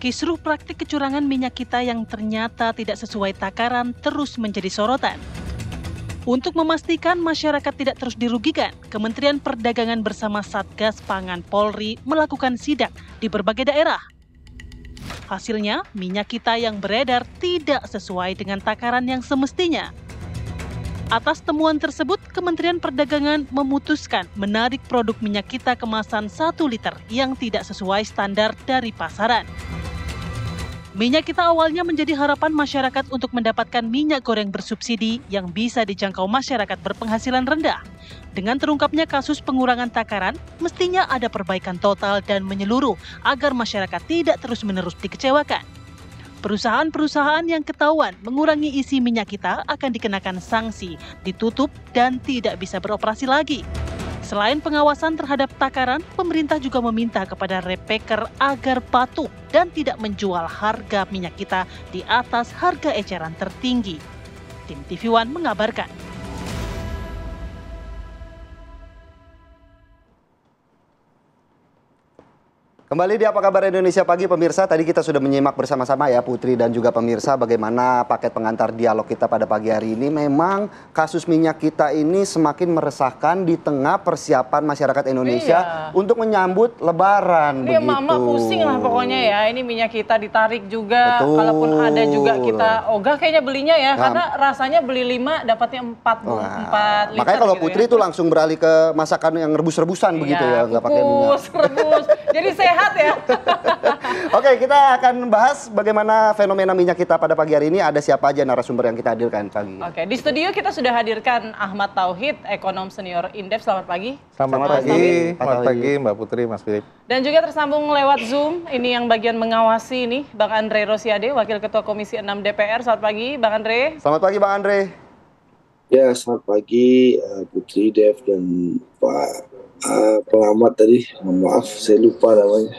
Kisruh praktik kecurangan minyak kita yang ternyata tidak sesuai takaran terus menjadi sorotan. Untuk memastikan masyarakat tidak terus dirugikan, Kementerian Perdagangan bersama Satgas Pangan Polri melakukan sidak di berbagai daerah. Hasilnya, minyak kita yang beredar tidak sesuai dengan takaran yang semestinya. Atas temuan tersebut, Kementerian Perdagangan memutuskan menarik produk minyak kita kemasan 1 liter yang tidak sesuai standar dari pasaran. Minyak kita awalnya menjadi harapan masyarakat untuk mendapatkan minyak goreng bersubsidi yang bisa dijangkau masyarakat berpenghasilan rendah. Dengan terungkapnya kasus pengurangan takaran, mestinya ada perbaikan total dan menyeluruh agar masyarakat tidak terus-menerus dikecewakan. Perusahaan-perusahaan yang ketahuan mengurangi isi minyak kita akan dikenakan sanksi, ditutup, dan tidak bisa beroperasi lagi. Selain pengawasan terhadap takaran, pemerintah juga meminta kepada repacker agar patuh dan tidak menjual harga minyak kita di atas harga eceran tertinggi. Tim TV One mengabarkan. Kembali di Apa Kabar Indonesia Pagi, pemirsa. Tadi kita sudah menyimak bersama-sama ya, Putri dan juga pemirsa, bagaimana paket pengantar dialog kita pada pagi hari ini. Memang kasus minyak kita ini semakin meresahkan di tengah persiapan masyarakat Indonesia untuk menyambut Lebaran. Ini mama pusing lah pokoknya ya, ini minyak kita ditarik juga. Betul. Kalaupun ada juga kita ogah kayaknya belinya ya, karena rasanya beli 5 dapatnya 4 liter. Makanya kalau gitu Putri ya. itu langsung beralih ke masakan yang rebus-rebusan begitu ya, nggak pakai minyak. Rebus, jadi sehat ya. Oke, kita akan bahas bagaimana fenomena minyak kita pada pagi hari ini. Ada siapa aja narasumber yang kita hadirkan pagi. Oke, di studio kita sudah hadirkan Ahmad Tauhid, ekonom senior Indef. Selamat pagi. Selamat pagi Mbak Putri, Mas Philip. Dan juga tersambung lewat Zoom, ini yang bagian mengawasi ini, Bang Andre Rosiade, Wakil Ketua Komisi 6 DPR. Selamat pagi, Bang Andre. Selamat pagi, Bang Andre. Ya, selamat pagi Putri, Dev, dan Pak pengamat tadi. Mohon maaf, saya lupa namanya.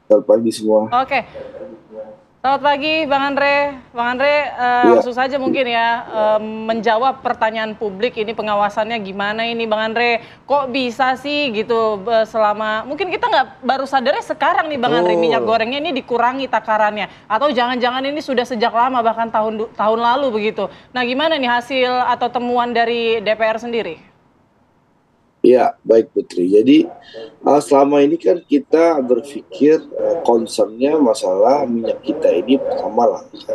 Selamat pagi semua. Oke. Selamat pagi Bang Andre. Bang Andre langsung saja mungkin ya menjawab pertanyaan publik ini, pengawasannya gimana ini Bang Andre? Kok bisa sih gitu selama, mungkin kita nggak baru sadarnya sekarang nih Bang Andre, minyak gorengnya ini dikurangi takarannya, atau jangan-jangan ini sudah sejak lama bahkan tahun lalu begitu. Nah gimana nih hasil atau temuan dari DPR sendiri? Ya, baik Putri. Jadi selama ini kan kita berpikir concernnya masalah minyak kita ini pertama langka.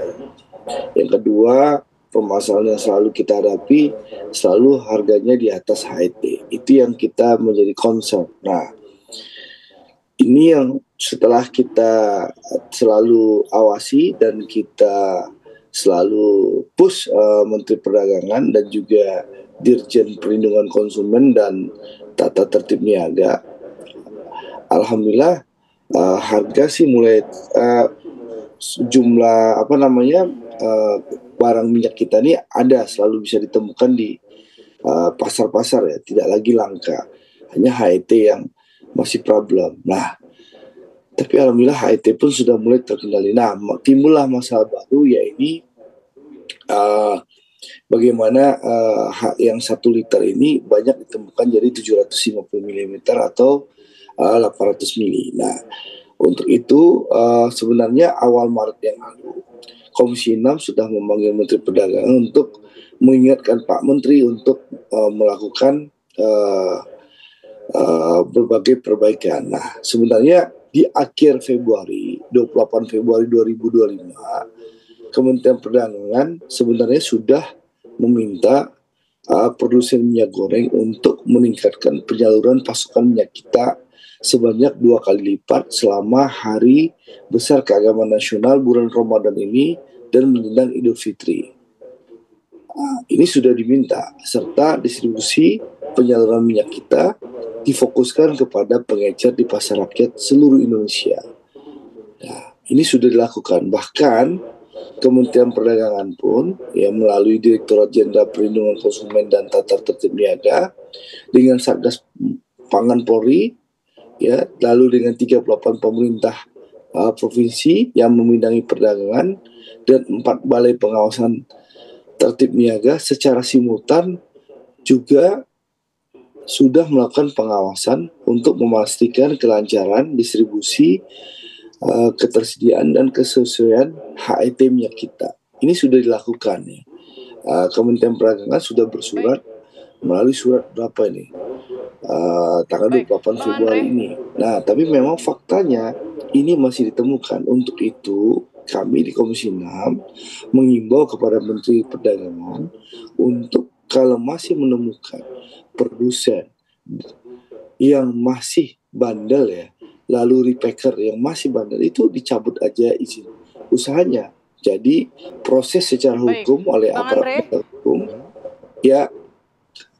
Yang kedua, permasalahan yang selalu kita hadapi selalu harganya di atas HET. Itu yang kita menjadi concern. Nah, ini yang setelah kita selalu awasi dan kita selalu push Menteri Perdagangan dan juga Dirjen Perlindungan Konsumen dan Tata Tertib Niaga, alhamdulillah harga sih mulai jumlah barang minyak kita ini ada, selalu bisa ditemukan di pasar-pasar ya, tidak lagi langka, hanya HET yang masih problem. Nah, tapi alhamdulillah HET pun sudah mulai terkendali. Nah, timbullah masalah baru, yaitu bagaimana yang 1 liter ini banyak ditemukan jadi 750 mm atau 800 mili. Nah, untuk itu sebenarnya awal Maret yang lalu Komisi 6 sudah memanggil Menteri Perdagangan untuk mengingatkan Pak Menteri untuk melakukan berbagai perbaikan. Nah, sebenarnya di akhir Februari, 28 Februari 2025, Kementerian Perdagangan sebenarnya sudah meminta produsen minyak goreng untuk meningkatkan penyaluran pasokan minyak kita sebanyak 2 kali lipat selama hari besar keagamaan nasional bulan Ramadan ini dan menjelang Idul Fitri. Ini sudah diminta, serta distribusi penyaluran minyak kita difokuskan kepada pengecer di pasar rakyat seluruh Indonesia. Nah, ini sudah dilakukan. Bahkan Kementerian Perdagangan pun melalui Direktorat Jenderal Perlindungan Konsumen dan Tata Tertib Niaga dengan Satgas Pangan Polri lalu dengan 38 pemerintah provinsi yang memindangi perdagangan dan 4 balai pengawasan tertib niaga secara simultan juga sudah melakukan pengawasan untuk memastikan kelancaran distribusi ketersediaan dan kesesuaian HET minyak kita. Ini sudah dilakukan ya. Kementerian Perdagangan sudah bersurat melalui surat berapa ini? Tanggal 28 Februari ini. Nah, tapi memang faktanya ini masih ditemukan. Untuk itu kami di Komisi 6 mengimbau kepada Menteri Perdagangan untuk kalau masih menemukan produsen yang masih bandel ya, lalu repacker yang masih bandel, itu dicabut aja izin usahanya. Jadi proses secara hukum oleh aparat hukum ya,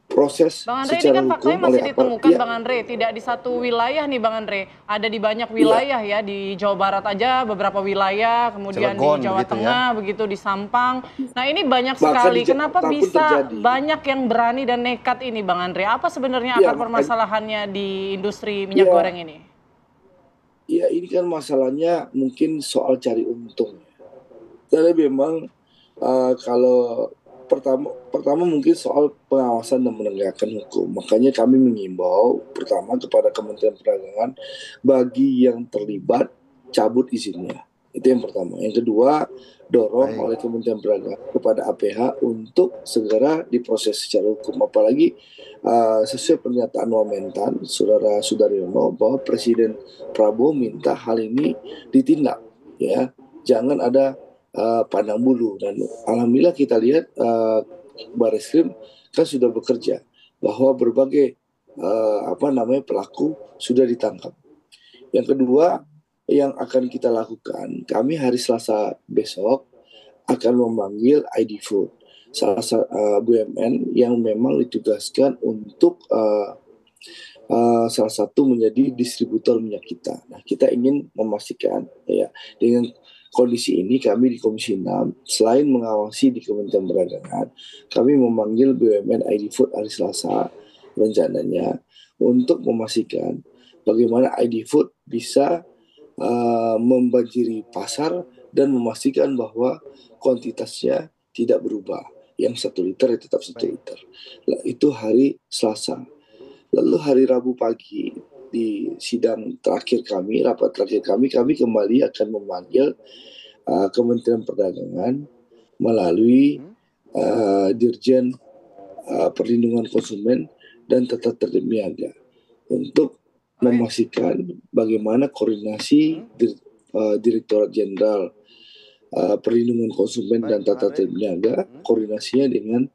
proses Bang Andre, ini secara kan hukum faktanya masih oleh ditemukan aparat, Bang Andre, tidak di satu wilayah nih Bang Andre, ada di banyak wilayah ya, di Jawa Barat aja beberapa wilayah, kemudian Cilegon, di Jawa begitu Tengah, begitu di Sampang. Nah ini banyak Bahkan sekali, di kenapa Jakarta pun bisa terjadi. banyak yang berani dan nekat ini Bang Andre? Apa sebenarnya Ya, akar permasalahannya di industri minyak goreng ini? ya ini kan masalahnya mungkin soal cari untung. Jadi memang kalau pertama mungkin soal pengawasan dan menegakkan hukum. Makanya kami mengimbau pertama kepada Kementerian Perdagangan, bagi yang terlibat cabut izinnya. Itu yang pertama. Yang kedua, dorong oleh Kementerian Perdagangan kepada APH untuk segera diproses secara hukum. Apalagi sesuai pernyataan Wamentan, Saudara Sudaryono, bahwa Presiden Prabowo minta hal ini ditindak, ya, jangan ada pandang bulu. Dan alhamdulillah kita lihat Barreskrim kan sudah bekerja bahwa berbagai pelaku sudah ditangkap. Yang kedua yang akan kita lakukan, kami hari Selasa besok akan memanggil ID Food, salah satu BUMN yang memang ditugaskan untuk salah satu menjadi distributor minyak kita. Nah, kita ingin memastikan ya, dengan kondisi ini kami di Komisi 6 selain mengawasi di Kementerian Perdagangan, kami memanggil BUMN ID Food hari Selasa rencananya untuk memastikan bagaimana ID Food bisa membanjiri pasar dan memastikan bahwa kuantitasnya tidak berubah. Yang 1 liter tetap 1 liter. Itu hari Selasa. Lalu hari Rabu pagi di sidang terakhir kami, rapat terakhir kami kembali akan memanggil Kementerian Perdagangan melalui Dirjen Perlindungan Konsumen dan Tata Tertib Niaga untuk memastikan bagaimana koordinasi Direktorat Jenderal Perlindungan Konsumen dan Tata Tertib Niaga, koordinasinya dengan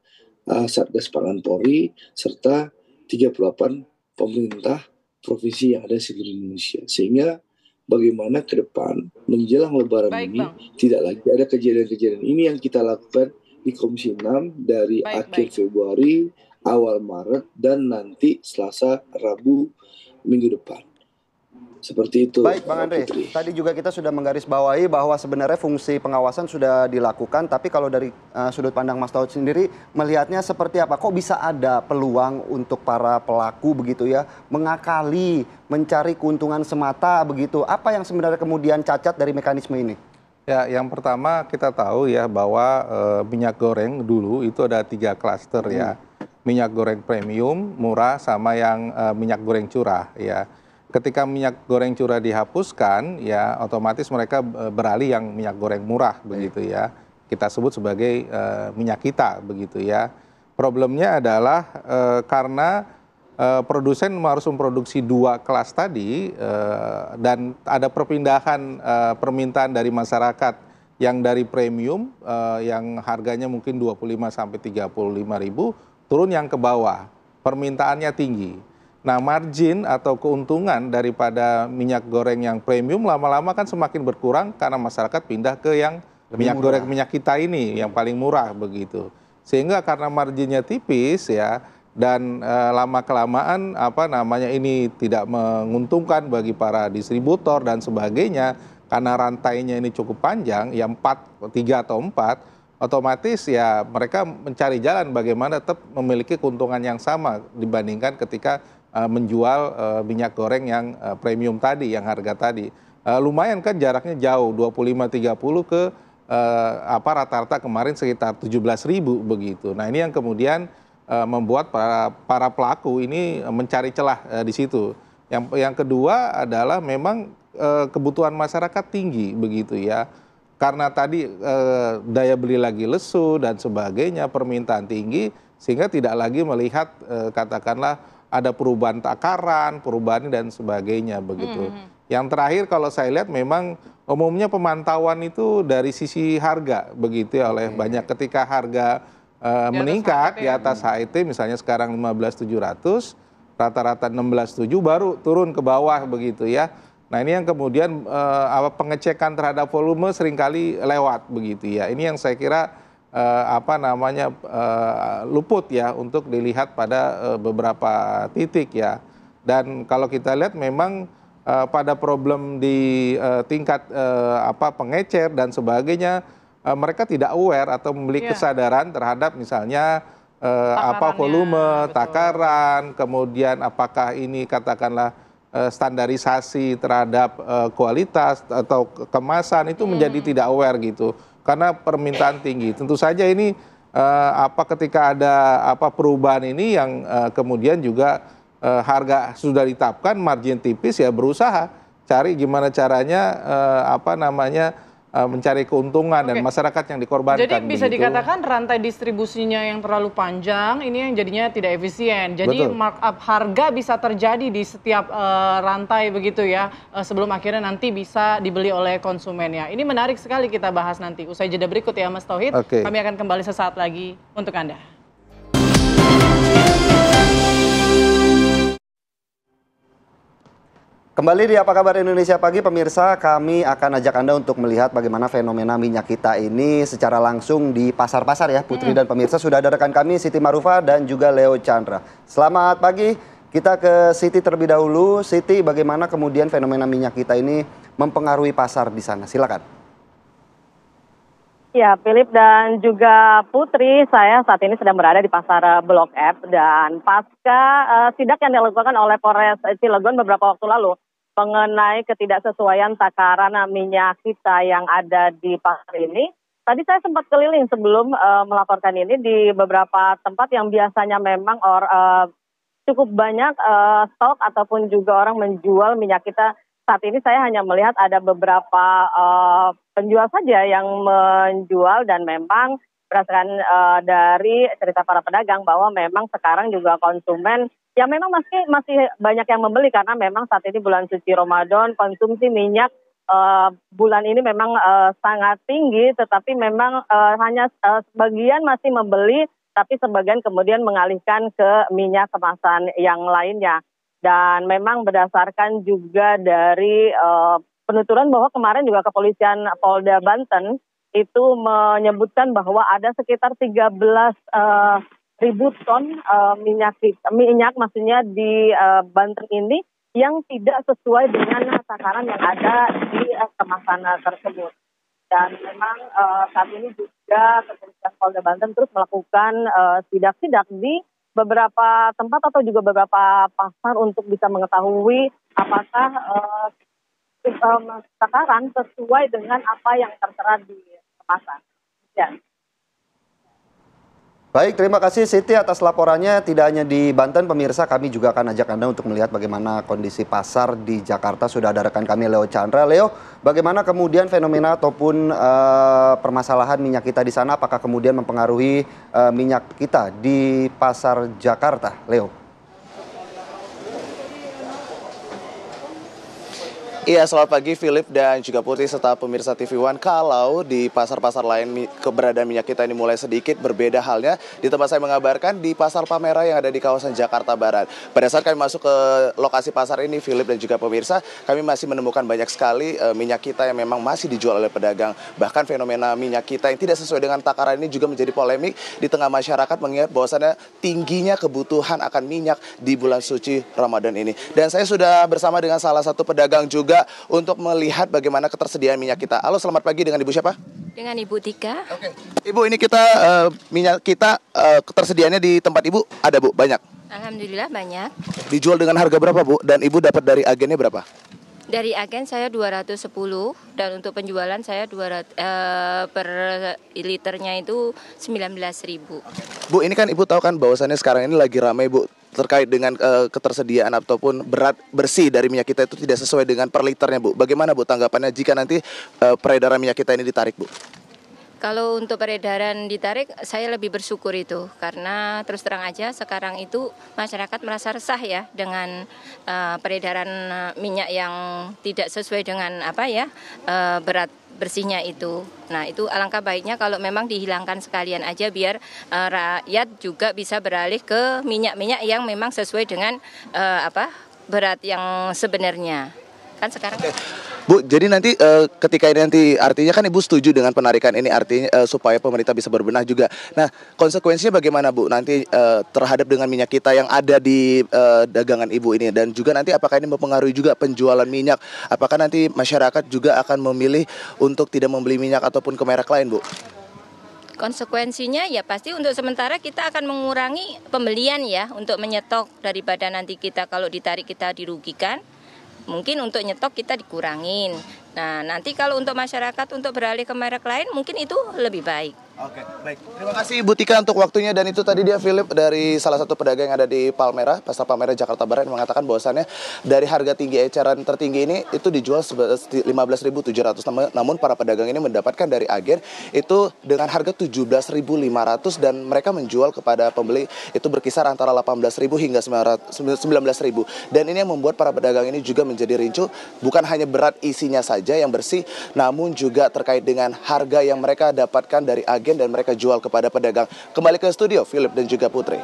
Satgas Pangan Polri serta 38 pemerintah provinsi yang ada di seluruh Indonesia, sehingga bagaimana ke depan menjelang Lebaran ini tidak lagi ada kejadian-kejadian ini yang kita lakukan di Komisi 6 dari akhir Februari, awal Maret, dan nanti Selasa, Rabu minggu depan. Seperti itu. Baik Bang Andre, tadi juga kita sudah menggarisbawahi bahwa sebenarnya fungsi pengawasan sudah dilakukan, tapi kalau dari sudut pandang Mas Daud sendiri melihatnya seperti apa? Kok bisa ada peluang untuk para pelaku begitu ya mengakali, mencari keuntungan semata begitu? Apa yang sebenarnya kemudian cacat dari mekanisme ini? Ya, yang pertama kita tahu ya bahwa minyak goreng dulu itu ada 3 klaster ya. Minyak goreng premium, murah, sama yang minyak goreng curah ya. Ketika minyak goreng curah dihapuskan, ya otomatis mereka beralih yang minyak goreng murah begitu ya. Kita sebut sebagai minyak kita begitu ya. Problemnya adalah karena produsen harus memproduksi 2 kelas tadi dan ada perpindahan permintaan dari masyarakat yang dari premium yang harganya mungkin 25 sampai 35 ribu turun yang ke bawah, permintaannya tinggi. Nah, margin atau keuntungan daripada minyak goreng yang premium lama-lama kan semakin berkurang karena masyarakat pindah ke yang minyak goreng minyak kita ini yang paling murah begitu. Sehingga karena marginnya tipis ya dan lama-kelamaan ini tidak menguntungkan bagi para distributor dan sebagainya karena rantainya ini cukup panjang, ya 3 atau 4, otomatis ya mereka mencari jalan bagaimana tetap memiliki keuntungan yang sama dibandingkan ketika menjual minyak goreng yang premium tadi, yang harga tadi. Lumayan kan jaraknya jauh, 25-30 ke rata-rata kemarin sekitar 17.000 begitu. Nah ini yang kemudian membuat para pelaku ini mencari celah di situ. Yang kedua adalah memang kebutuhan masyarakat tinggi begitu ya. Karena tadi daya beli lagi lesu dan sebagainya, permintaan tinggi, sehingga tidak lagi melihat katakanlah ada perubahan takaran, perubahan dan sebagainya begitu. Yang terakhir kalau saya lihat memang umumnya pemantauan itu dari sisi harga begitu ya, oleh banyak ketika harga meningkat di atas HET misalnya sekarang 15.700, rata-rata 16.700 baru turun ke bawah begitu ya. Nah ini yang kemudian pengecekan terhadap volume seringkali lewat begitu ya. Ini yang saya kira luput ya untuk dilihat pada beberapa titik ya. Dan kalau kita lihat memang pada problem di tingkat pengecer dan sebagainya, mereka tidak aware atau memiliki kesadaran terhadap misalnya volume, takaran, kemudian apakah ini katakanlah standarisasi terhadap kualitas atau kemasan itu menjadi tidak aware gitu. Karena permintaan tinggi. Tentu saja ini ketika ada perubahan ini yang kemudian juga harga sudah ditetapkan, margin tipis ya berusaha cari gimana caranya mencari keuntungan dan masyarakat yang dikorbankan. Jadi bisa dikatakan rantai distribusinya yang terlalu panjang ini yang jadinya tidak efisien. Jadi markup harga bisa terjadi di setiap rantai begitu ya, sebelum akhirnya nanti bisa dibeli oleh konsumen ya. Ini menarik sekali kita bahas nanti usai jeda berikut ya Mas Tauhid. Kami akan kembali sesaat lagi untuk Anda. Kembali di Apa Kabar Indonesia Pagi, pemirsa, kami akan ajak Anda untuk melihat bagaimana fenomena minyak kita ini secara langsung di pasar-pasar ya, Putri dan pemirsa. Sudah ada rekan kami, Siti Marufa dan juga Leo Chandra. Selamat pagi, kita ke Siti terlebih dahulu. Siti, bagaimana kemudian fenomena minyak kita ini mempengaruhi pasar di sana? Silakan. Ya, Philip dan juga Putri, saya saat ini sedang berada di pasar Blok F dan pasca sidak yang dilakukan oleh Polres Cilegon beberapa waktu lalu mengenai ketidaksesuaian takaran minyak kita yang ada di pasar ini. Tadi saya sempat keliling sebelum melaporkan ini di beberapa tempat yang biasanya memang cukup banyak stok ataupun juga orang menjual minyak kita. Saat ini saya hanya melihat ada beberapa penjual saja yang menjual dan memang berdasarkan dari cerita para pedagang bahwa memang sekarang juga konsumen ya memang masih banyak yang membeli karena memang saat ini bulan suci Ramadan, konsumsi minyak bulan ini memang sangat tinggi, tetapi memang hanya sebagian masih membeli, tapi sebagian kemudian mengalihkan ke minyak kemasan yang lainnya. Dan memang berdasarkan juga dari penuturan bahwa kemarin juga kepolisian Polda Banten itu menyebutkan bahwa ada sekitar 13.000 ton minyak maksudnya di Banten ini yang tidak sesuai dengan takaran yang ada di kemasan tersebut. Dan memang saat ini juga kepolisian Polda Banten terus melakukan sidak-sidak di beberapa tempat atau juga beberapa pasar untuk bisa mengetahui apakah takaran sesuai dengan apa yang tertera di kemasan. Ya. Baik, terima kasih Siti atas laporannya. Tidak hanya di Banten, pemirsa, kami juga akan ajak Anda untuk melihat bagaimana kondisi pasar di Jakarta. Sudah ada rekan kami Leo Chandra. Leo, bagaimana kemudian fenomena ataupun permasalahan minyak kita di sana? Apakah kemudian mempengaruhi minyak kita di pasar Jakarta, Leo? Iya, selamat pagi Philip dan juga Putri serta pemirsa TV One. Kalau di pasar-pasar lain keberadaan minyak kita ini mulai sedikit berbeda halnya di tempat saya mengabarkan di Pasar Palmerah yang ada di kawasan Jakarta Barat. Pada saat kami masuk ke lokasi pasar ini, Philip dan juga pemirsa, kami masih menemukan banyak sekali minyak kita yang memang masih dijual oleh pedagang. Bahkan fenomena minyak kita yang tidak sesuai dengan takaran ini juga menjadi polemik di tengah masyarakat mengingat bahwasannya tingginya kebutuhan akan minyak di bulan suci Ramadan ini. Dan saya sudah bersama dengan salah satu pedagang juga untuk melihat bagaimana ketersediaan minyak kita. Halo, selamat pagi, dengan Ibu siapa? Dengan Ibu Tika. Oke. Ibu, ini kita minyak kita ketersediaannya di tempat Ibu ada, Bu? Banyak? Alhamdulillah banyak. Dijual dengan harga berapa, Bu? Dan Ibu dapat dari agennya berapa? Dari agen saya 210 dan untuk penjualan saya 200 per liternya itu 19.000. Bu, ini kan Ibu tahu kan bahwasannya sekarang ini lagi ramai, Bu, terkait dengan ketersediaan ataupun berat bersih dari minyak kita itu tidak sesuai dengan per liternya, Bu. Bagaimana, Bu, tanggapannya jika nanti peredaran minyak kita ini ditarik, Bu? Kalau untuk peredaran ditarik, saya lebih bersyukur itu karena terus terang aja sekarang itu masyarakat merasa resah ya dengan peredaran minyak yang tidak sesuai dengan berat bersihnya itu. Nah, itu alangkah baiknya kalau memang dihilangkan sekalian aja biar rakyat juga bisa beralih ke minyak-minyak yang memang sesuai dengan berat yang sebenarnya. Kan sekarang Bu, jadi nanti ketika ini nanti artinya kan Ibu setuju dengan penarikan ini artinya supaya pemerintah bisa berbenah juga. Nah, konsekuensinya bagaimana, Bu, nanti terhadap dengan minyak kita yang ada di dagangan Ibu ini, dan juga nanti apakah ini mempengaruhi juga penjualan minyak? Apakah nanti masyarakat juga akan memilih untuk tidak membeli minyak ataupun ke merek lain, Bu? konsekuensinya ya pasti untuk sementara kita akan mengurangi pembelian ya untuk menyetok daripada nanti kita kalau ditarik kita dirugikan. Mungkin untuk nyetok kita dikurangin. Nah, nanti kalau untuk masyarakat untuk beralih ke merek lain mungkin itu lebih baik. Oke, baik. Terima kasih Ibu Tika untuk waktunya, dan itu tadi dia Philip dari salah satu pedagang yang ada di Palmerah, Pasar Palmerah Jakarta Barat, yang mengatakan bahwasannya dari harga tinggi eceran tertinggi ini itu dijual 15.700, namun para pedagang ini mendapatkan dari agen itu dengan harga 17.500 dan mereka menjual kepada pembeli itu berkisar antara 18.000 hingga 19.000. Dan ini yang membuat para pedagang ini juga menjadi rincu, bukan hanya berat isinya saja yang bersih, namun juga terkait dengan harga yang mereka dapatkan dari agen dan mereka jual kepada pedagang. Kembali ke studio, Philip dan juga Putri.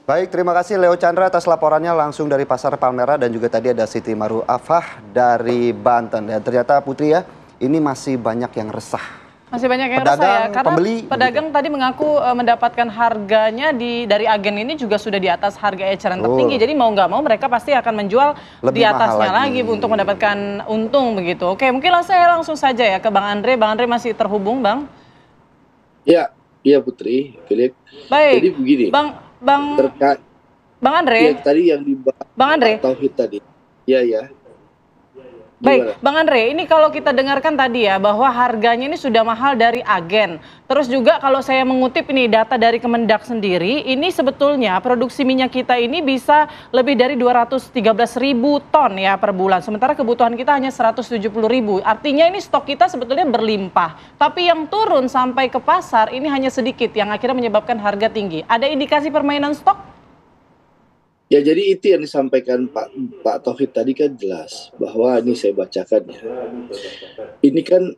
Baik, terima kasih Leo Chandra atas laporannya langsung dari Pasar Palmerah, dan juga tadi ada Siti Maru Afah dari Banten. Dan ternyata Putri ya, ini masih banyak yang resah. Masih banyak yang Pedagang, resah ya, karena pembeli, pedagang tadi mengaku mendapatkan harganya dari agen ini juga sudah di atas harga eceran tertinggi. Jadi mau nggak mau mereka pasti akan menjual lebih di atasnya lagi untuk mendapatkan untung begitu. Oke, mungkin saya langsung saja ya ke Bang Andre. Bang Andre masih terhubung, Bang? Ya, iya Putri, Philip. Baik. Jadi begini. Bang Andre. Ya, tadi yang dibahas Bang Andre. Tauhid tadi. Ya. Baik, Bang Andre, ini kalau kita dengarkan tadi ya bahwa harganya ini sudah mahal dari agen. Terus juga kalau saya mengutip ini data dari Kemendak sendiri, ini sebetulnya produksi minyak kita ini bisa lebih dari 213.000 ton ya per bulan. Sementara kebutuhan kita hanya 170.000. Artinya ini stok kita sebetulnya berlimpah. Tapi yang turun sampai ke pasar ini hanya sedikit yang akhirnya menyebabkan harga tinggi. Ada indikasi permainan stok? Ya, jadi itu yang disampaikan Pak Tauhid tadi kan jelas bahwa ini saya bacakan ya. Ini kan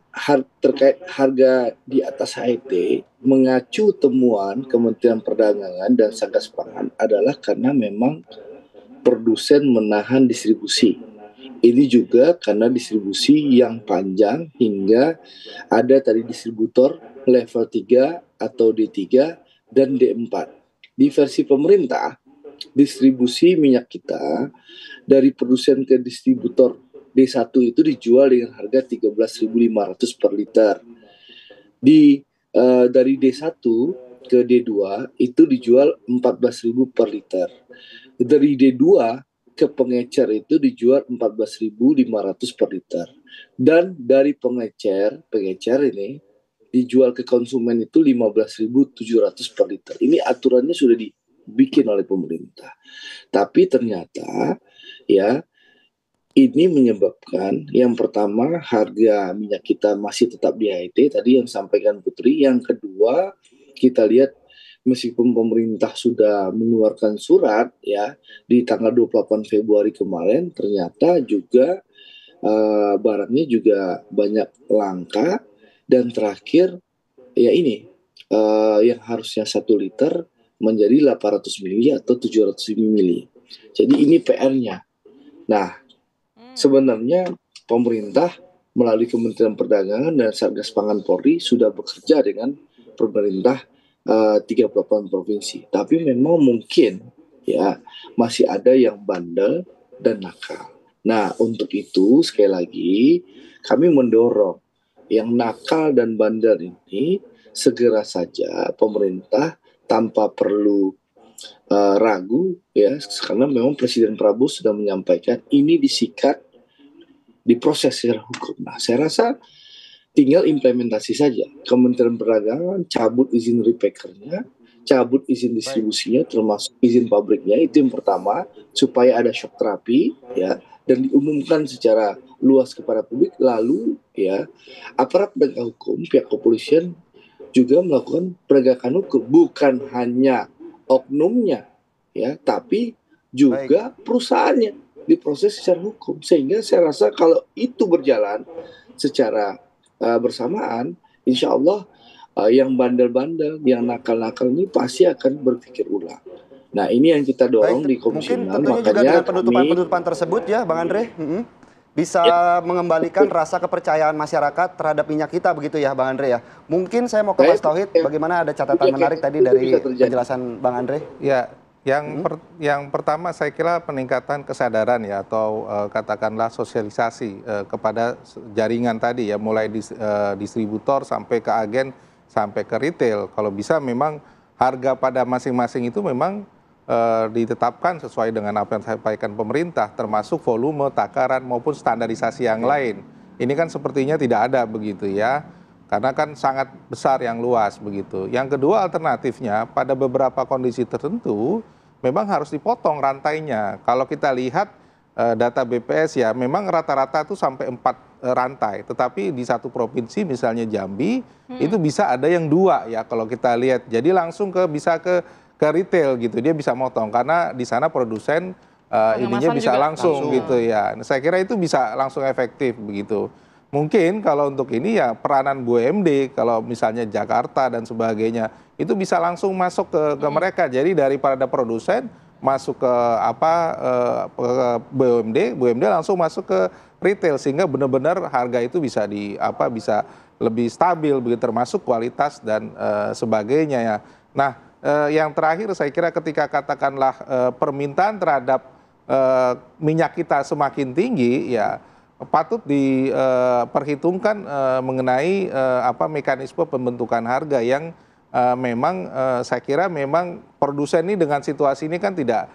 terkait harga di atas HET mengacu temuan Kementerian Perdagangan dan Satgas Pangan adalah karena memang produsen menahan distribusi. Ini juga karena distribusi yang panjang hingga ada tadi distributor level 3 atau D3 dan D4. Di versi pemerintah, distribusi minyak kita dari produsen ke distributor D1 itu dijual dengan harga 13.500 per liter. Dari D1 ke D2 itu dijual 14.000 per liter. Dari D2 ke pengecer itu dijual 14.500 per liter. Dan dari pengecer ini dijual ke konsumen itu 15.700 per liter. Ini aturannya sudah dibikin oleh pemerintah. Tapi ternyata ya ini menyebabkan yang pertama harga minyak kita masih tetap di HET tadi yang sampaikan Putri. Yang kedua, kita lihat meskipun pemerintah sudah mengeluarkan surat ya di tanggal 28 Februari kemarin, ternyata juga barangnya juga banyak langka, dan terakhir ya ini yang harusnya 1 liter menjadi 800 mili atau 700 mili. Jadi ini PR-nya. Nah, sebenarnya pemerintah melalui Kementerian Perdagangan dan Satgas Pangan Polri sudah bekerja dengan pemerintah 38 provinsi. Tapi memang mungkin ya masih ada yang bandel dan nakal. Nah, untuk itu sekali lagi kami mendorong yang nakal dan bandel ini segera saja pemerintah tanpa perlu ragu ya, karena memang Presiden Prabowo sudah menyampaikan ini disikat, diproses secara hukum. Nah, saya rasa tinggal implementasi saja. Kementerian Perdagangan cabut izin repackernya, cabut izin distribusinya termasuk izin pabriknya, itu yang pertama, supaya ada shock terapi ya, dan diumumkan secara luas kepada publik. Lalu ya aparat penegak hukum, pihak kepolisian juga melakukan penegakan hukum, bukan hanya oknumnya ya, tapi juga perusahaannya diproses secara hukum. Sehingga saya rasa kalau itu berjalan secara bersamaan, insya Allah yang bandel-bandel, yang nakal-nakal ini pasti akan berpikir ulang. Nah, ini yang kita dorong di Komisi 6. Mungkin tentunya juga dengan penutupan-penutupan tersebut ya, Bang Andre, bisa mengembalikan rasa kepercayaan masyarakat terhadap minyak kita, begitu ya, Bang Andre ya. Mungkin saya mau ke Mas Tauhid, bagaimana, ada catatan menarik tadi dari penjelasan Bang Andre? Ya, yang pertama saya kira peningkatan kesadaran ya, atau katakanlah sosialisasi kepada jaringan tadi ya, mulai distributor sampai ke agen sampai ke retail. Kalau bisa memang harga pada masing-masing itu memang ditetapkan sesuai dengan apa yang disampaikan pemerintah, termasuk volume, takaran maupun standarisasi yang lain. Ini kan sepertinya tidak ada begitu ya, karena kan sangat besar yang luas begitu. Yang kedua, alternatifnya pada beberapa kondisi tertentu memang harus dipotong rantainya. Kalau kita lihat data BPS ya, memang rata-rata itu sampai 4 rantai. Tetapi di satu provinsi misalnya Jambi, itu bisa ada yang 2 ya kalau kita lihat. Jadi langsung bisa ke retail gitu, dia bisa motong. Karena di sana produsen ininya bisa langsung gitu ya. Nah, saya kira itu bisa langsung efektif begitu. Mungkin kalau untuk ini ya peranan BUMD, kalau misalnya Jakarta dan sebagainya, itu bisa langsung masuk ke mereka. Jadi daripada produsen masuk ke BUMD langsung masuk ke retail, sehingga benar-benar harga itu bisa bisa lebih stabil begitu, termasuk kualitas dan sebagainya ya. Nah, yang terakhir saya kira ketika katakanlah permintaan terhadap minyak kita semakin tinggi ya, patut diperhitungkan mengenai mekanisme pembentukan harga yang memang saya kira memang produsen ini dengan situasi ini kan tidak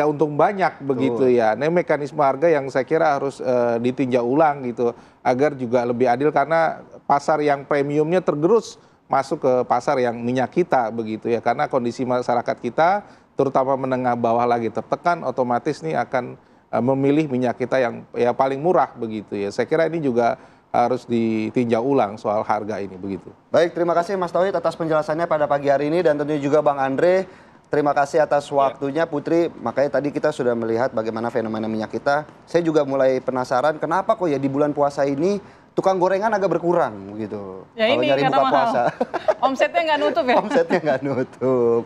untung banyak begitu ya. Nah, mekanisme harga yang saya kira harus ditinjau ulang gitu, agar juga lebih adil, karena pasar yang premiumnya tergerus masuk ke pasar yang minyak kita begitu ya, karena kondisi masyarakat kita terutama menengah bawah lagi tertekan, otomatis nih akan memilih minyak kita yang ya paling murah begitu ya. Saya kira ini juga harus ditinjau ulang soal harga ini begitu. Baik, terima kasih Mas Tauhid atas penjelasannya pada pagi hari ini, dan tentunya juga Bang Andre, terima kasih atas waktunya. Putri, makanya tadi kita sudah melihat bagaimana fenomena minyak kita. Saya juga mulai penasaran kenapa kok ya di bulan puasa ini tukang gorengan agak berkurang gitu. Ya kalau ini nyari buka puasa. Omsetnya nggak nutup ya? Omsetnya nggak nutup.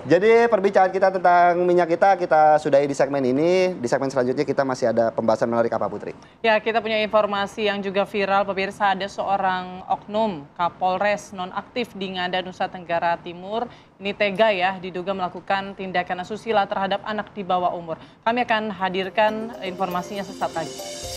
Jadi perbincangan kita tentang minyak kita sudahi di segmen ini. Di segmen selanjutnya kita masih ada pembahasan menarik apa, Putri? Ya, kita punya informasi yang juga viral, pemirsa. Ada seorang oknum Kapolres nonaktif di Ngada, Nusa Tenggara Timur. Ini tega ya, diduga melakukan tindakan asusila terhadap anak di bawah umur. Kami akan hadirkan informasinya sesaat lagi.